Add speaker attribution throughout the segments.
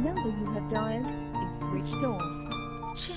Speaker 1: number you have dialed is switched off.
Speaker 2: ச்சே.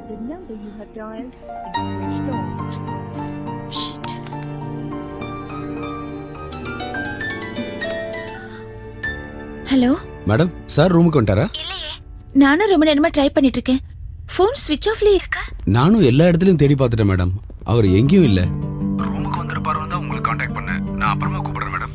Speaker 1: The number you have dialed is switched off.
Speaker 2: Shit. Hello
Speaker 3: madam sir ரூமுக்கு வந்துட்டாரா?
Speaker 2: இல்லையே, நானும் ரொம்ப நேரமா ட்ரை பண்ணிட்டு இருக்கேன். ஃபோன் ஸ்விட்ச் ஆஃப்லயே இருக்கா?
Speaker 3: நானும் எல்லா இடத்துலயும் தேடி பார்த்துட்டேன் மேடம், அவர் எங்கேயும் இல்ல. ரூமுக்கு வந்திருப்பாரு, வந்தா உங்களுக்கு கான்டாக்ட் பண்ணேன். நான் அப்புறமா கூப்பிடுறேன் மேடம்.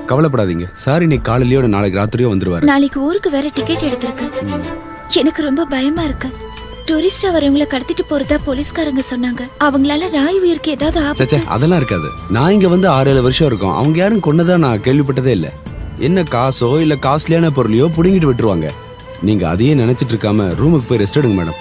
Speaker 3: கவலைப்படாதீங்க சார், இன்னைக்கு காலையிலயோ நாளைக்கு ராத்திரியோ வந்துருவாரு.
Speaker 2: நாளைக்கு ஊருக்கு வேற டிக்கெட் எடுத்திருக்கு. எனக்கு ரொம்ப பயமா இருக்கு. டூரிஸ்டா வரவங்களை கடத்திட்டு போறதா போலீஸ்காரங்க சொன்னாங்க. அவங்களால ராய் உயிருக்கு ஏதாவது
Speaker 3: சச்சே, அதெல்லாம் இருக்காது. நான் இங்க வந்து 6-7 வருஷம் இருக்கும். அவங்க யாரும் கொன்னதா நான் கேள்விப்பட்டதே இல்ல. என்ன காசோ இல்ல காஸ்ட்லியான பொருளையோ புடுங்கிட்டு விட்டுருவாங்க. நீங்க அதையே நினைச்சிட்டு இருக்காம ரூமுக்கு போய் ரெஸ்ட் எடுங்க மேடம்.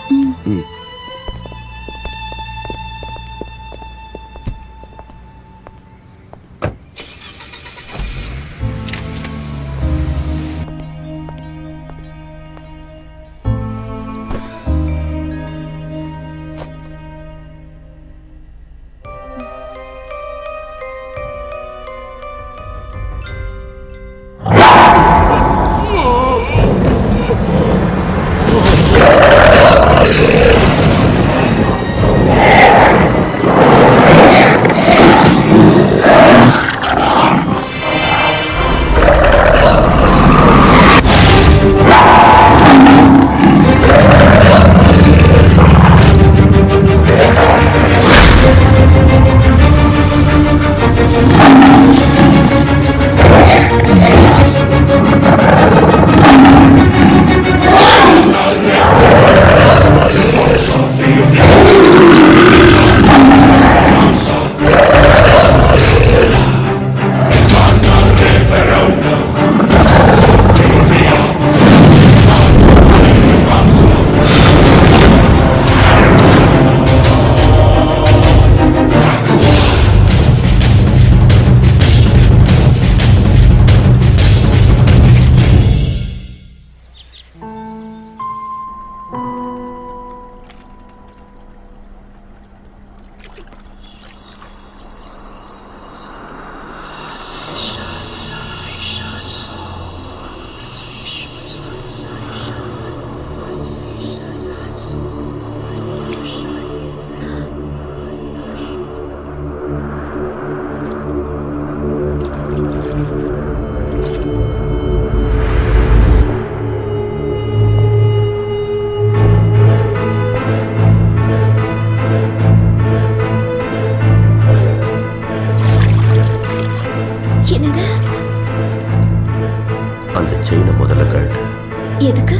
Speaker 2: எதுக்கு?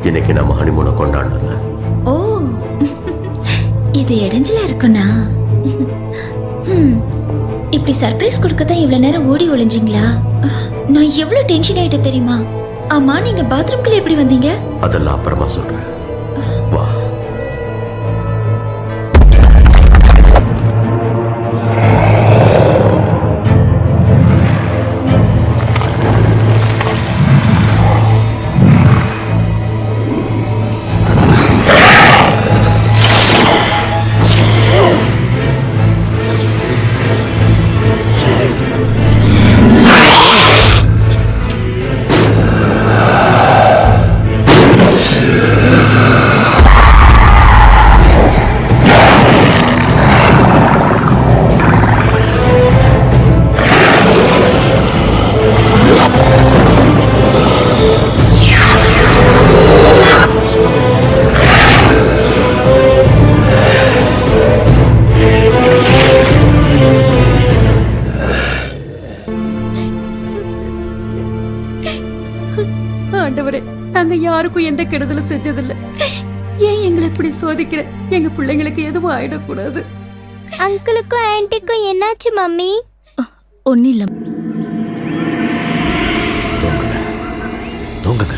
Speaker 4: இன்னைக்கு நம்ம ஹனிமூனை கொண்டாடணும்.
Speaker 2: ஓ, இது இடைஞ்சலா இருக்குண்ணா. இப்படி சர்ப்ரைஸ் கொடுக்கத்தான் இவ்வளவு நேரம் ஓடி ஒளிஞ்சிங்களா? நான் எவ்வளவு டென்ஷன் ஆயிட்டேன் தெரியுமா? ஆமா, நீங்க பாத்ரூம்குள்ள எப்படி வந்தீங்க?
Speaker 4: அதெல்லாம் அப்புறமா சொல்றேன். வா.
Speaker 5: நாங்க யாருக்கும் எந்த கெடுதலும் செஞ்சதில்ல. ஏன் எங்களை இப்படி சோதிக்கிற? எங்க பிள்ளைங்களுக்கு எதுவும் ஆயிடக்கூடாது.
Speaker 6: அங்கிளுக்கும் ஆன்ட்டிக்கும் என்னாச்சு மம்மி?
Speaker 2: ஒன்னும் இல்ல.
Speaker 7: தூங்குங்க தூங்குங்க,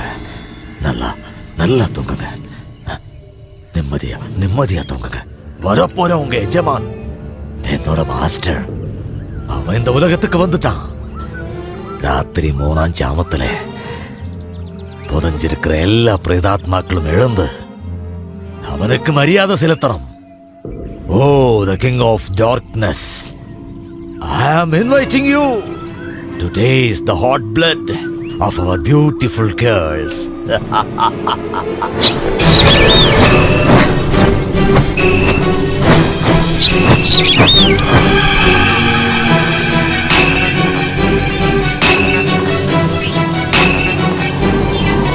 Speaker 7: நல்லா நல்லா தூங்குங்க. நிம்மதியா தூங்குங்க. வரப்போற உங்க எஜமான் என்னோட மாஸ்டர், அவன் இந்த உலகத்துக்கு வந்துட்டான். ராத்திரி 3ஆம் ஜாமத்துல புதஞ்சிருக்கிற எல்லா பிரேதாத்மாக்களும் எழுந்து அவனுக்கு மரியாதை செலுத்தணும். ஓ, the king of darkness, I am inviting you to taste the hot blood of our beautiful girls.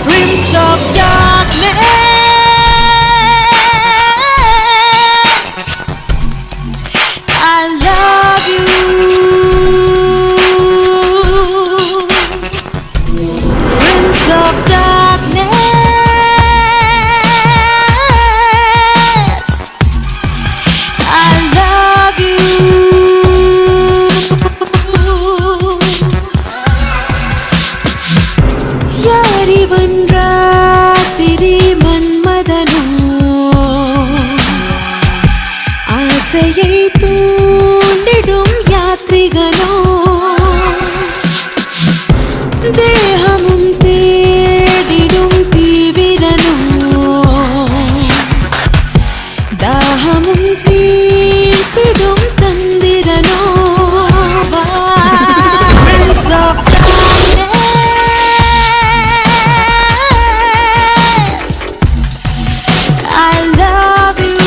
Speaker 8: Prince of Darkness, I love you. Prince of Darkness, I love you. யாரிவன் ராத்திரி மன்மதனோ, ஆசையை தூண்டிடும் யாத்ரிகனோ, தேகமும் தேடிடும் தீவிரனோ, தாகமும் தீர்த்திடும் தந்திரனோ. Prince of Darkness, I love you.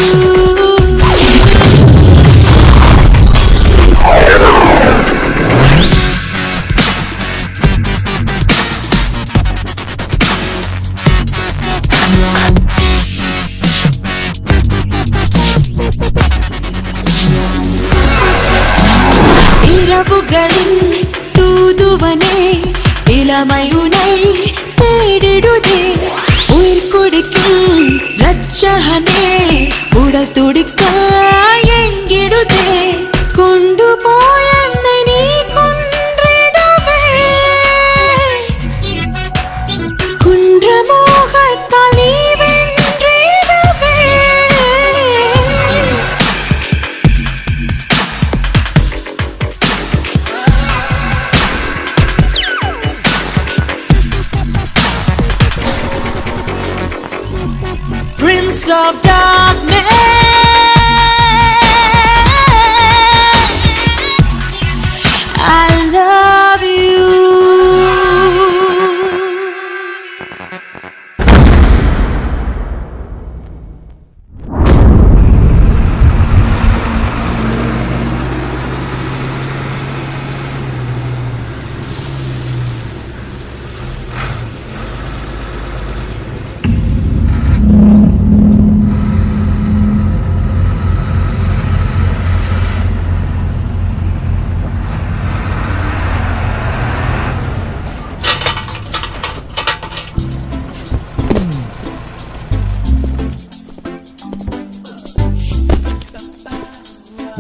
Speaker 8: இரவுகளின் தூதுவனே, இளமையுனை தேடிடுதே, உயிர் குடிக்கும் ரட்சகனே, உடல் துடிக்க எங்கிடுதே, கொண்டு போய் என்னை நீ கொன்றிடுவே, குன்றமோகத்தால் நீ வென்றிடுவே. Prince of Darkness, I love you.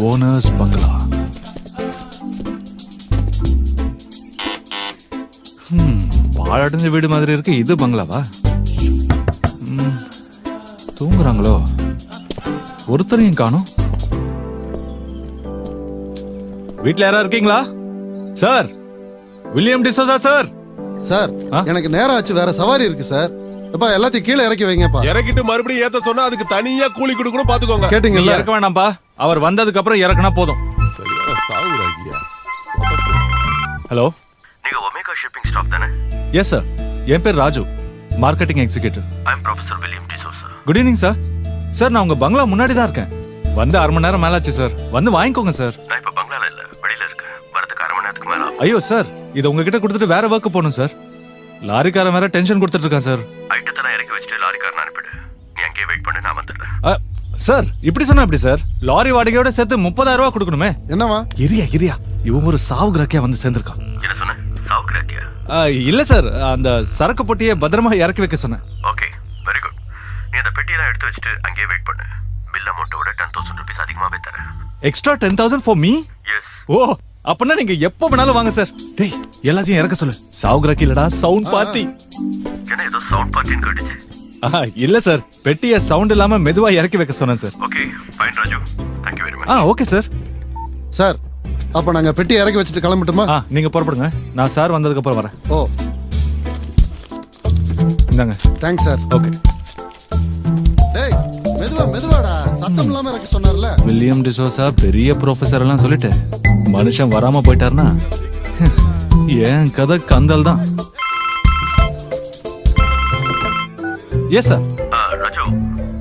Speaker 9: Owners பங்களா. பாழடைஞ்ச வீடு மாதிரி இருக்கு. இது பங்களாவா? தூங்குறாங்களோ? ஒருத்தரையும் காணோம். வீட்ல யாரா இருக்கீங்களா? Sir, William D'Souza sir.
Speaker 10: Sir, எனக்கு நேரம் ஆச்சு, வேற சவாரி இருக்கு சார். அப்பா எல்லாத்தையும் கீழே இறக்கி வைங்கப்பா.
Speaker 11: இறக்கிட்டு மறுபடியும் ஏத்த சொன்னா அதுக்கு தனியா கூலி கொடுக்கணும், பாத்துக்கோங்க.
Speaker 10: கேட்டீங்கல்ல?
Speaker 9: இறக்க வேண்டாம்ப்பா, அவர் வந்ததுக்கு அப்புறம் இறக்குனா போதும்.
Speaker 11: சரியான சாவுறாகியா.
Speaker 9: ஹலோ,
Speaker 4: நீங்க ஒமேகா ஷிப்பிங் ஸ்டாப் தானே?
Speaker 9: Yes sir. என் பேர் Raju, marketing executive.
Speaker 4: I am professor William D'Souza.
Speaker 9: Good evening sir. Sir, நான் உங்க பங்களா முன்னாடி தான் இருக்கேன். வந்து 1/2 மணி நேரம் மேலாச்சு சார். வந்து வாங்கிக்கோங்க சார்.
Speaker 4: நான் இப்ப பங்களால இல்ல, வெளியில இருக்கேன். வரதுக்கு 1/2 மணி நேரத்துக்கு மேல.
Speaker 9: ஐயோ சார், இதை உங்ககிட்ட கொடுத்துட்டு வேற ஒர்க் போகணும் சார். லாரிக்காரன் வேற டென்ஷன் கொடுத்துட்டு இருக்கான் சார்.
Speaker 4: ஐட்டத்தெல்லாம் இறக்கி வச்சுட்டு லாரிக்காரன் அனுப்பிடு. நீ அங்கேயே வெயிட் பண்ணு, நான் வந்துடுறேன்.
Speaker 9: சார், இப்படி சொன்னா எப்படி சார்? லாரி வாடகையோட சேர்த்து 30,000 ரூபாய் கொடுக்கணுமே.
Speaker 10: என்னவா?
Speaker 9: இரியா இவன் ஒரு சாவு கிராக்கியா வந்து சேர்ந்திருக்கான்.
Speaker 4: என்ன சொன்ன? சாவு கிராக்கியா?
Speaker 9: இல்ல சார், அந்த சரக்கு பொட்டியை பத்திரமா இறக்கி வைக்க சொன்னேன்.
Speaker 4: Okay, very good. நீ அந்த பெட்டியெல்லாம் எடுத்து வச்சுட்டு அங்கேயே வெயிட் பண்ணு. பில் அமௌண்ட்டோட 10,000 rupees அதிகமாவே தரேன்.
Speaker 9: Extra 10,000 for me?
Speaker 4: எஸ்.
Speaker 9: ஓ, அப்பனா நீங்க எப்போ வேணாலும் வாங்க சார். டேய், எல்லாத்தையும் இறக்க சொல்லு. சாவுகிராக்கி இல்லடா, சவுண்ட் பார்ட்டி.
Speaker 4: என்ன ஏதோ சவுண்ட் பார்ட்டின்னு கேட்டுச்சு?
Speaker 9: இல்ல சார், பெட்டியை சவுண்ட் இல்லாம மெதுவா இறக்கி வைக்க சொன்னேன் sir.
Speaker 4: Okay, fine Raju. Thank you very much.
Speaker 9: Okay sir.
Speaker 10: Sir அப்ப நாங்க பெட்டி இறக்கி வச்சுட்டு கிளம்பட்டுமா?
Speaker 9: நீங்க புறப்படுங்க, நான் சார் வந்ததுக்கு அப்புறம் வரேன்.
Speaker 10: ஓ
Speaker 9: இந்தாங்க.
Speaker 10: Thanks sir.
Speaker 9: ஓகே.
Speaker 10: டேய் மெதுவாடா, சத்தம் இல்லாம இறக்க சொன்னார்ல.
Speaker 9: வில்லியம் டிசோசா பெரிய ப்ரொஃபசர் எல்லாம் சொல்லிட்டு மனுஷன் வராம போயிட்டாருன்னா ஏன் கதை கந்தல் தான். Yes sir.
Speaker 4: ராஜு,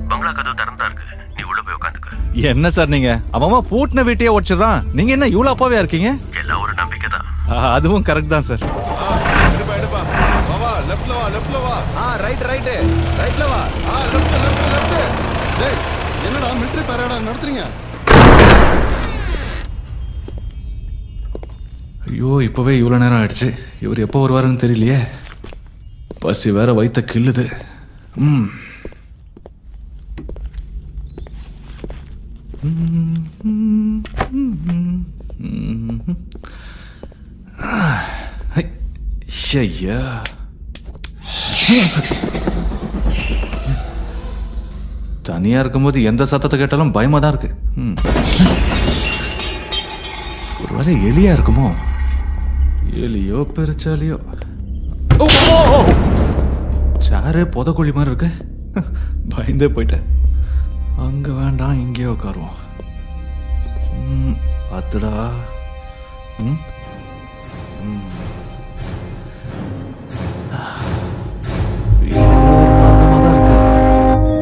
Speaker 4: பங்களா கதவு திறந்தா இருக்கு. நீ உள்ள போய் உட்காந்துக்க.
Speaker 9: என்ன சார் நீங்க அவன் பூட்டின வீட்டையே உடைச்சிடறான். நீங்க என்ன இவ்வளவு அப்பாவே இருக்கீங்க?
Speaker 4: எல்லாம் ஒரு நம்பிக்கை தான்.
Speaker 9: அதுவும் கரெக்ட் தான் சார்.
Speaker 11: எடுப்பா. வா லெஃப்ட்ல வா.
Speaker 10: ரைட்ல வா. லெஃப்ட். டேய் என்னடா மிலிட்டரி பரேடா நடத்துறீங்க?
Speaker 9: ஐயோ, இப்பவே இவ்வளவு நேரம் ஆயிடுச்சு. இவர் எப்போ வருவாருன்னு தெரியலையே. பசி வேற வயித்த கிள்ளுது. ஐயா, தனியா இருக்கும்போது எந்த சத்தத்தை கேட்டாலும் பயமா தான் இருக்கு. ஒருவேளை எலியா இருக்குமோ? எலியோ பெருச்சாலியோ. சாரு புதக்குழி மாதிரி இருக்கு. பயந்தே போயிட்டேன். அங்க வேண்டாம், இங்கேயே உட்காருவோம். அத்துடா.